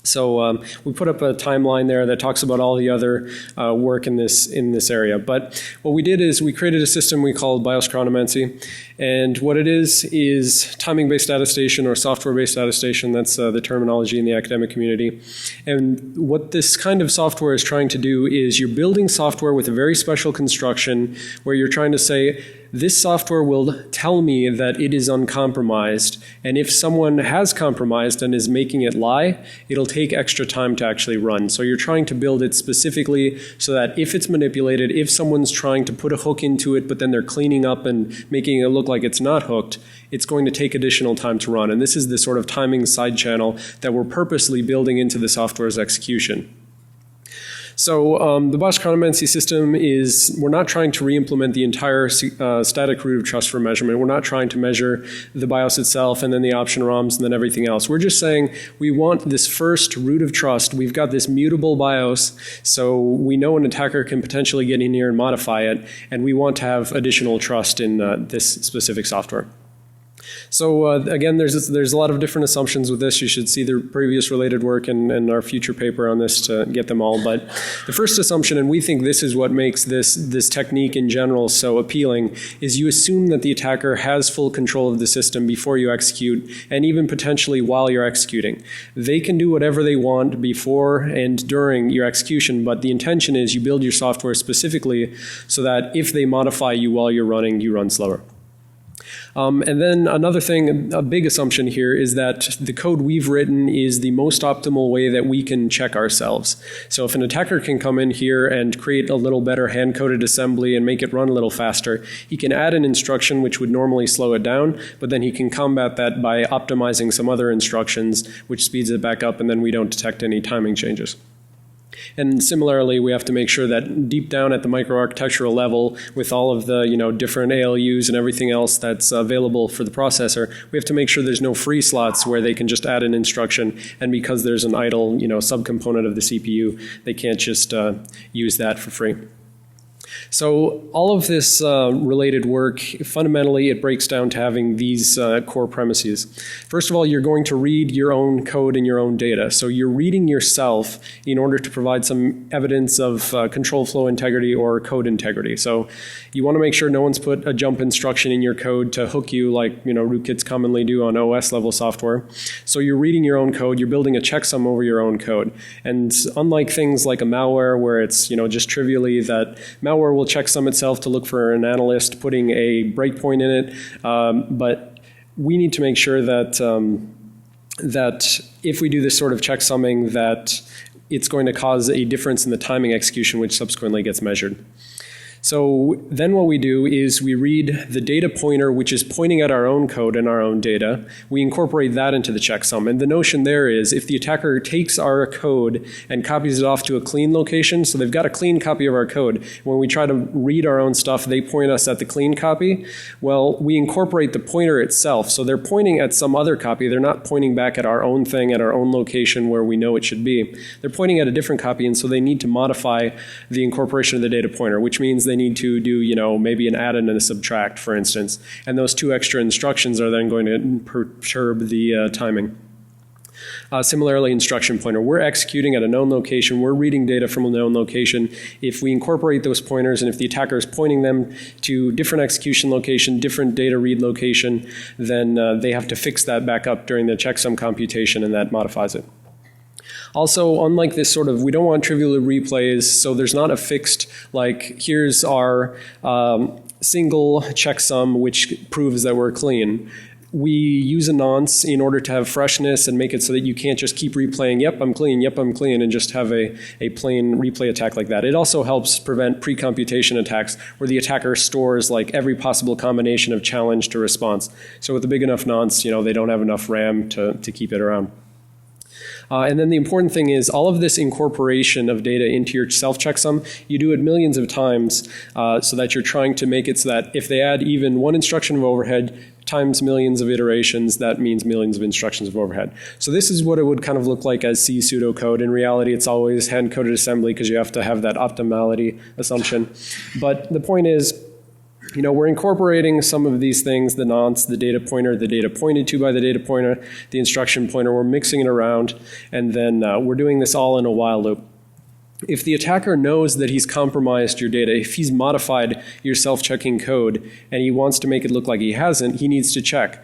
So we put up a timeline there that talks about all the other work in this area. But what we did is we created a system we called BIOS Chronomancy. And what it is timing-based attestation or software-based attestation. That's the terminology in the academic community. And what this kind of software is trying to do is you're building software with a very special construction where you're trying to say, this software will tell me that it is uncompromised, and if someone has compromised and is making it lie, it'll take extra time to actually run. So you're trying to build it specifically so that if it's manipulated, if someone's trying to put a hook into it, but then they're cleaning up and making it look like it's not hooked, it's going to take additional time to run. And this is the sort of timing side channel that we're purposely building into the software's execution. So the BIOS Chronomancy system is, we're not trying to re-implement the entire static root of trust for measurement. We're not trying to measure the BIOS itself and then the option ROMs and then everything else. We're just saying we want this first root of trust. We've got this mutable BIOS, so we know an attacker can potentially get in here and modify it, and we want to have additional trust in this specific software. So again, there's a lot of different assumptions with this. You should see the previous related work and our future paper on this to get them all. But the first assumption, and we think this is what makes this technique in general so appealing, is you assume that the attacker has full control of the system before you execute, and even potentially while you're executing. They can do whatever they want before and during your execution, but the intention is you build your software specifically so that if they modify you while you're running, you run slower. And then another thing, a big assumption here, is that the code we've written is the most optimal way that we can check ourselves. So if an attacker can come in here and create a little better hand-coded assembly and make it run a little faster, he can add an instruction which would normally slow it down, but then he can combat that by optimizing some other instructions which speeds it back up, and then we don't detect any timing changes. And similarly, we have to make sure that deep down at the microarchitectural level, with all of the different ALUs and everything else that's available for the processor, we have to make sure there's no free slots where they can just add an instruction, and because there's an idle subcomponent of the CPU, they can't just use that for free. So all of this related work, fundamentally it breaks down to having these core premises. First of all, you're going to read your own code and your own data. So you're reading yourself in order to provide some evidence of control flow integrity or code integrity. So you want to make sure no one's put a jump instruction in your code to hook you like rootkits commonly do on OS level software. So you're reading your own code, you're building a checksum over your own code. And unlike things like a malware where it's just trivially that malware will checksum itself to look for an analyst putting a breakpoint in it, but we need to make sure that that if we do this sort of checksumming, that it's going to cause a difference in the timing execution, which subsequently gets measured. So then what we do is we read the data pointer, which is pointing at our own code and our own data. We incorporate that into the checksum. And the notion there is if the attacker takes our code and copies it off to a clean location, so they've got a clean copy of our code. When we try to read our own stuff, they point us at the clean copy. Well, we incorporate the pointer itself. So they're pointing at some other copy. They're not pointing back at our own thing, at our own location where we know it should be. They're pointing at a different copy, and so they need to modify the incorporation of the data pointer, which means they need to do, maybe an add and a subtract, for instance. And those two extra instructions are then going to perturb the timing. Similarly, instruction pointer. We're executing at a known location. We're reading data from a known location. If we incorporate those pointers, and if the attacker is pointing them to different execution location, different data read location, then they have to fix that back up during the checksum computation, and that modifies it. Also, unlike this we don't want trivial replays, so there's not a fixed, here's our single checksum which proves that we're clean. We use a nonce in order to have freshness and make it so that you can't just keep replaying, yep, I'm clean, and just have a plain replay attack like that. It also helps prevent pre-computation attacks where the attacker stores every possible combination of challenge to response. So with a big enough nonce, they don't have enough RAM to keep it around. And then the important thing is all of this incorporation of data into your self-checksum, you do it millions of times so that you're trying to make it so that if they add even one instruction of overhead times millions of iterations, that means millions of instructions of overhead. So this is what it would kind of look like as C pseudocode. In reality, it's always hand-coded assembly because you have to have that optimality assumption. But the point is, we're incorporating some of these things, the nonce, the data pointer, the data pointed to by the data pointer, the instruction pointer, we're mixing it around, and then we're doing this all in a while loop. If the attacker knows that he's compromised your data, if he's modified your self-checking code and he wants to make it look like he hasn't, he needs to check.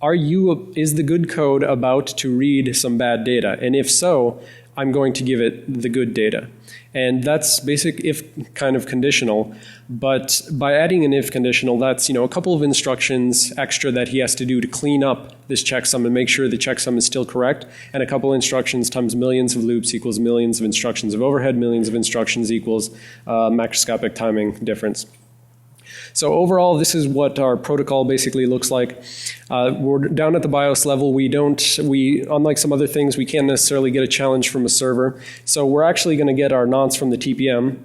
Is the good code about to read some bad data? And if so, I'm going to give it the good data. And that's basic if kind of conditional. But by adding an if conditional, that's a couple of instructions extra that he has to do to clean up this checksum and make sure the checksum is still correct. And a couple instructions times millions of loops equals millions of instructions of overhead, millions of instructions equals macroscopic timing difference. So overall, this is what our protocol basically looks like. We're down at the BIOS level. Unlike some other things, we can't necessarily get a challenge from a server. So we're actually going to get our nonce from the TPM.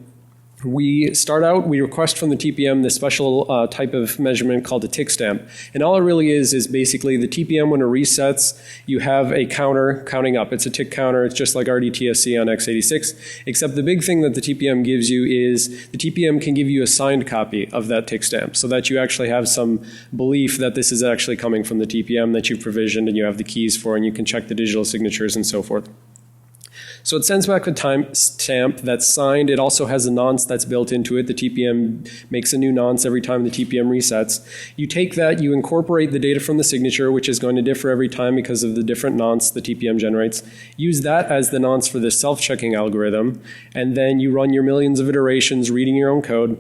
We request from the TPM this special type of measurement called a tick stamp. And all it really is basically the TPM, when it resets, you have a counter counting up. It's a tick counter. It's just like RDTSC on x86, except the big thing that the TPM gives you is the TPM can give you a signed copy of that tick stamp so that you actually have some belief that this is actually coming from the TPM that you've provisioned and you have the keys for, and you can check the digital signatures and so forth. So it sends back a time stamp that's signed. It also has a nonce that's built into it. The TPM makes a new nonce every time the TPM resets. You take that, you incorporate the data from the signature, which is going to differ every time because of the different nonce the TPM generates. Use that as the nonce for this self-checking algorithm, and then you run your millions of iterations reading your own code.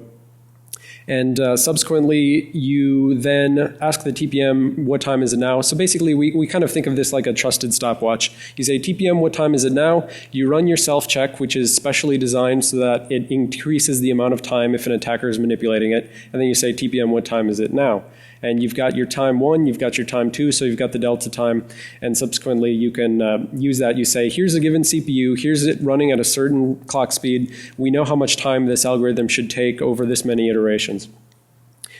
And subsequently, you then ask the TPM, what time is it now? So basically, we kind of think of this like a trusted stopwatch. You say, TPM, what time is it now? You run your self-check, which is specially designed so that it increases the amount of time if an attacker is manipulating it. And then you say, TPM, what time is it now? And you've got your time 1, you've got your time 2, so you've got the delta time. And subsequently, you can use that. You say, here's a given CPU, here's it running at a certain clock speed. We know how much time this algorithm should take over this many iterations.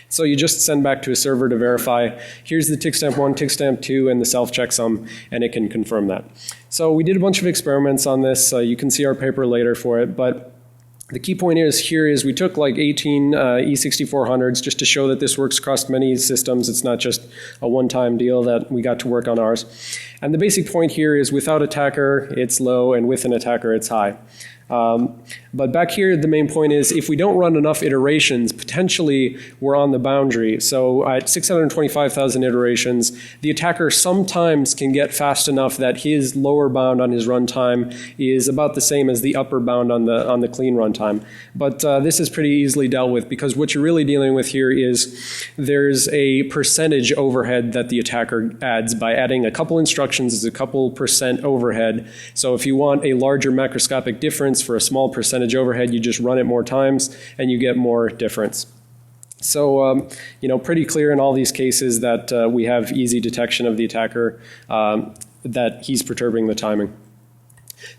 So you just send back to a server to verify, here's the tick stamp 1, tick stamp 2, and the self-checksum, and it can confirm that. So we did a bunch of experiments on this. You can see our paper later for it, but the key point here is we took like 18 E6400s just to show that this works across many systems. It's not just a one-time deal that we got to work on ours. And the basic point here is without attacker, it's low, and with an attacker, it's high. But back here, the main point is if we don't run enough iterations, potentially we're on the boundary. So at 625,000 iterations, the attacker sometimes can get fast enough that his lower bound on his runtime is about the same as the upper bound on the clean runtime. But this is pretty easily dealt with because what you're really dealing with here is there's a percentage overhead that the attacker adds by adding a couple instructions as a couple percent overhead. So if you want a larger macroscopic difference for a small percentage overhead, you just run it more times and you get more difference. So, pretty clear in all these cases that we have easy detection of the attacker, that he's perturbing the timing.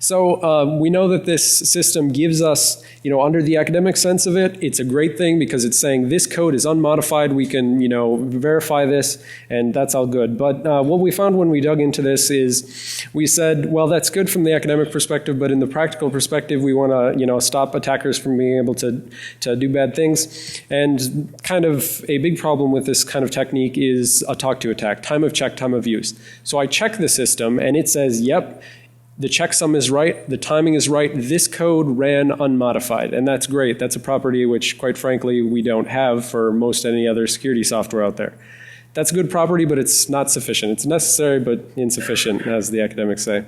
So we know that this system gives us, under the academic sense of it, it's a great thing because it's saying this code is unmodified. We can, verify this, and that's all good. But what we found when we dug into this is we said, well, that's good from the academic perspective, but in the practical perspective, we want to, stop attackers from being able to do bad things. And kind of a big problem with this kind of technique is a talk-to attack, time of check, time of use. So I check the system, and it says, yep, the checksum is right, the timing is right, this code ran unmodified, and that's great. That's a property which, quite frankly, we don't have for most any other security software out there. That's a good property, but it's not sufficient. It's necessary, but insufficient, as the academics say.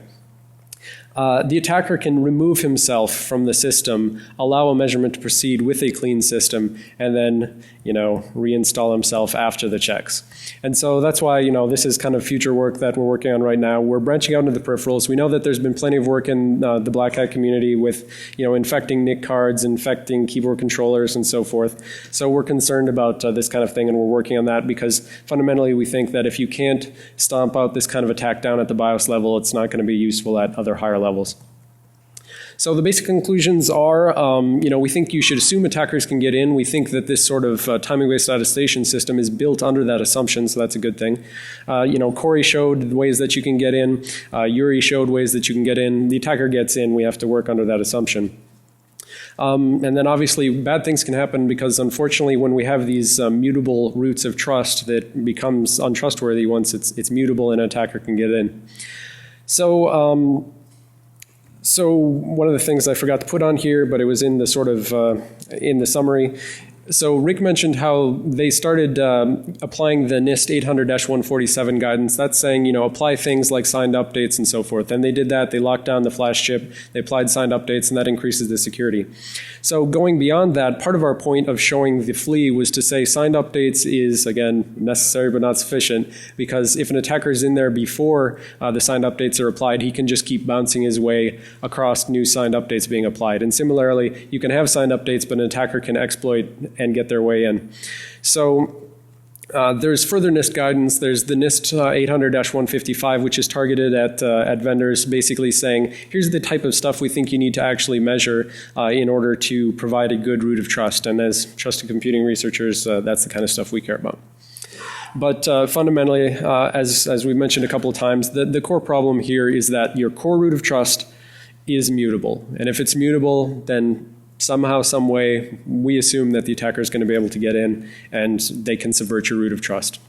the attacker can remove himself from the system, allow a measurement to proceed with a clean system, and then, reinstall himself after the checks. And so that's why, this is kind of future work that we're working on right now. We're branching out into the peripherals. We know that there's been plenty of work in the BlackHat community with, infecting NIC cards, infecting keyboard controllers, and so forth. So we're concerned about this kind of thing, and we're working on that because fundamentally we think that if you can't stomp out this kind of attack down at the BIOS level, it's not going to be useful at other higher levels. So the basic conclusions are, we think you should assume attackers can get in. We think that this sort of timing-based attestation system is built under that assumption, so that's a good thing. Corey showed ways that you can get in. Yuri showed ways that you can get in. The attacker gets in. We have to work under that assumption. And then obviously bad things can happen because unfortunately when we have these mutable roots of trust, that becomes untrustworthy once it's mutable and an attacker can get in. So one of the things I forgot to put on here, but it was in the sort of in the summary. So Rick mentioned how they started applying the NIST 800-147 guidance. That's saying, apply things like signed updates and so forth. And they did that. They locked down the flash chip. They applied signed updates, and that increases the security. So going beyond that, part of our point of showing the flea was to say signed updates is, again, necessary but not sufficient, because if an attacker is in there before the signed updates are applied, he can just keep bouncing his way across new signed updates being applied. And similarly, you can have signed updates, but an attacker can exploit and get their way in. So there's further NIST guidance. There's the NIST 800-155, which is targeted at vendors, basically saying, here's the type of stuff we think you need to actually measure in order to provide a good root of trust. And as trusted computing researchers, that's the kind of stuff we care about. But fundamentally, as we mentioned a couple of times, the core problem here is that your core root of trust is mutable. And if it's mutable, then somehow, some way, we assume that the attacker is going to be able to get in and they can subvert your root of trust.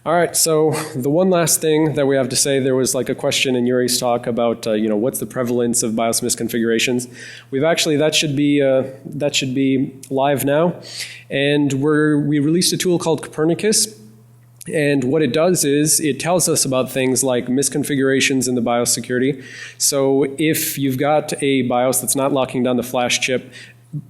All right, so the one last thing that we have to say, there was like a question in Yuri's talk about, what's the prevalence of BIOS misconfigurations. We've actually, that should be live now. And we released a tool called Copernicus. And what it does is it tells us about things like misconfigurations in the BIOS security. So if you've got a BIOS that's not locking down the flash chip,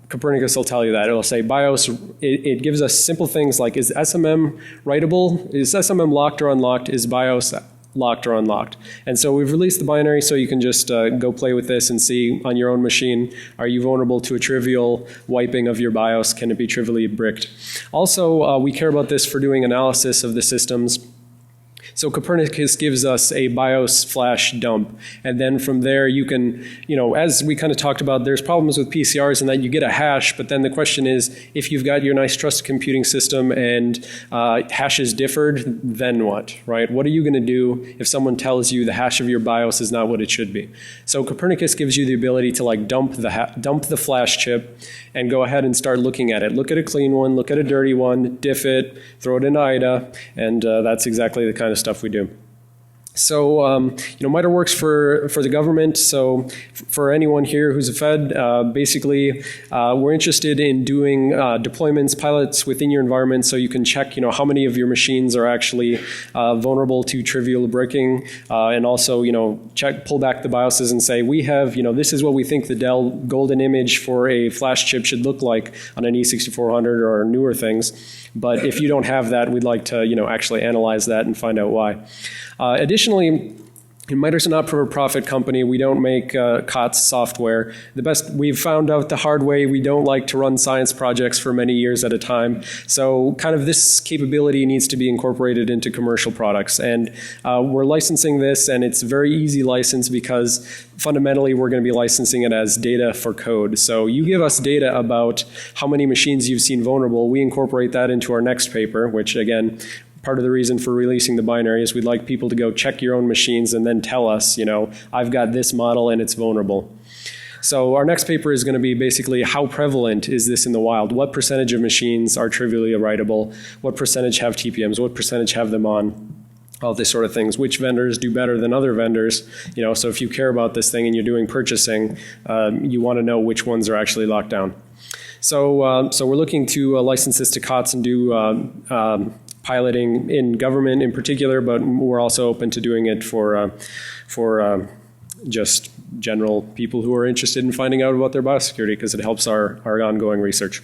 Copernicus will tell you that. It'll say BIOS, it gives us simple things like, is SMM writable? Is SMM locked or unlocked? Is BIOS locked or unlocked? And so we've released the binary so you can just go play with this and see on your own machine, are you vulnerable to a trivial wiping of your BIOS? Can it be trivially bricked? Also, we care about this for doing analysis of the systems. So Copernicus gives us a BIOS flash dump, and then from there you can, as we kind of talked about, there's problems with PCRs in that you get a hash, but then the question is, if you've got your nice trusted computing system and hashes differed, then what, right? What are you going to do if someone tells you the hash of your BIOS is not what it should be? So Copernicus gives you the ability to dump the flash chip and go ahead and start looking at it. Look at a clean one, look at a dirty one, diff it, throw it into IDA, and that's exactly the kind of stuff we do. So, MITRE works for the government. So for anyone here who's a Fed, basically, we're interested in doing deployments, pilots within your environment so you can check, how many of your machines are actually vulnerable to trivial bricking, and also, pull back the BIOSes and say, we have, this is what we think the Dell golden image for a flash chip should look like on an E6400 or newer things. But if you don't have that, we'd like to, actually analyze that and find out why. Additionally, MITRE's a not-for-profit company. We don't make COTS software. We've found out the hard way, we don't like to run science projects for many years at a time. So kind of this capability needs to be incorporated into commercial products. And we're licensing this, and it's very easy license because fundamentally we're going to be licensing it as data for code. So you give us data about how many machines you've seen vulnerable. We incorporate that into our next paper, which again, part of the reason for releasing the binary is we'd like people to go check your own machines and then tell us, I've got this model and it's vulnerable. So our next paper is going to be basically how prevalent is this in the wild? What percentage of machines are trivially writable? What percentage have TPMs? What percentage have them on? All this sort of things. Which vendors do better than other vendors? So if you care about this thing and you're doing purchasing, you want to know which ones are actually locked down. So we're looking to license this to COTS and do piloting in government in particular, but we're also open to doing it for just general people who are interested in finding out about their biosecurity, because it helps our ongoing research.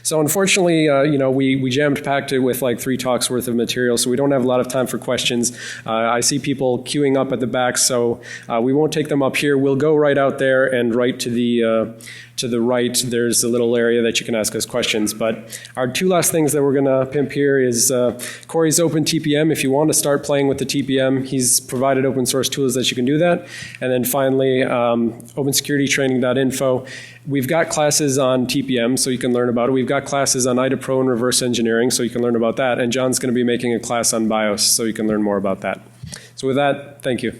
So unfortunately, we jammed-packed it with like 3 talks worth of material, so we don't have a lot of time for questions. I see people queuing up at the back, so we won't take them up here. We'll go right out there, and right to the right, there's a little area that you can ask us questions. But our 2 last things that we're going to pimp here is Corey's Open TPM. If you want to start playing with the TPM, he's provided open source tools that you can do that. And then finally, OpenSecurityTraining.info. We've got classes on TPM, so you can learn about it. We've got classes on IDA Pro and reverse engineering, so you can learn about that. And John's going to be making a class on BIOS, so you can learn more about that. So with that, thank you.